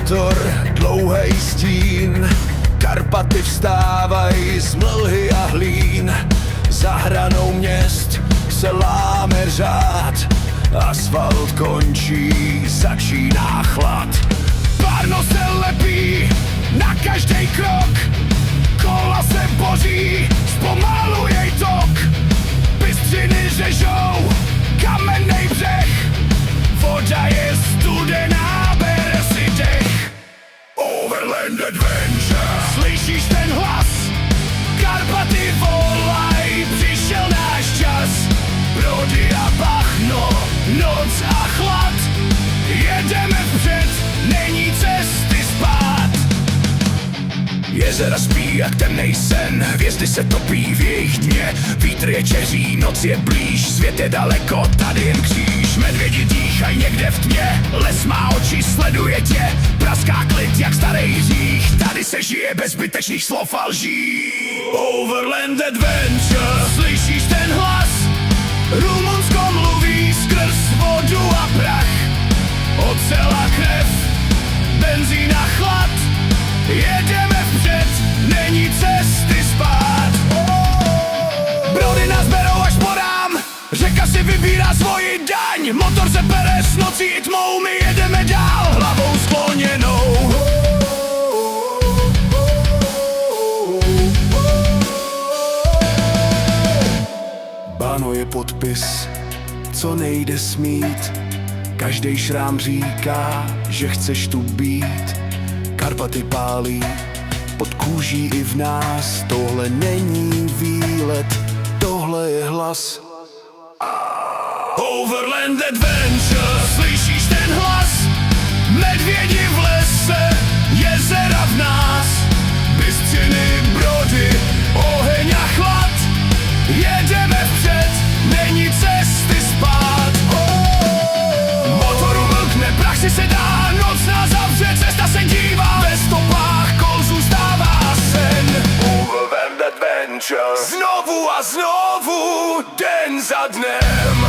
motor, dlouhej stín. Karpaty vstávají z mlhy a hlín. Za hranou měst se láme řád. Asfalt končí, začíná chlad. Párno se lepí na každý krok. Kola se boří, zpomaluje tok. Bystřiny řežou kamennej břeh. Voda je studená, bere si dech. Overland Adventure. Slyšíš ten hlas? Karpaty volaj, přišel náš čas. Brody a bahno, noc a chlad. Jedeme vpřed, není cesty zpát. Jezera spí jak temnej sen, hvězdy se topí v jejich dně. Vítr je čeří, noc je blíž, svět je daleko, tady jen kříž. Medvědi dýchaj někde v tmě, les má oči, sleduje tě. Praská klid jak starý hřích, tady se žije bez zbytečných slov a lží. Overland Adventure. Slyšíš ten hlas? Rumunsko mluví skrz vodu a prach. Ocel a krev, benzín a chlad. Jedeme vpřed, není cesty zpát. Brody nás berou až porám, řeka si vybírá svoji daň. Motor se pere s nocí i tmou, my jedeme dál, hlavou skloněnou. Báno je podpis, co nejde smít. Každej šrám říká, že chceš tu být. Karpaty pálí pod kůží i v nás. Tohle není výlet, tohle je hlas. Overland Adventure. Slyšíš ten hlas? Medvědi v lese, jezera v nás. Bystřiny, brody, oheň a chlad. Jedeme vpřed, není cesty zpát. Motoru mlkne, prach si se dá, noc nás zavře, cesta se dívá. Ve stopách kol zůstává sen. Overland Adventure. Znovu a znovu, den za dnem.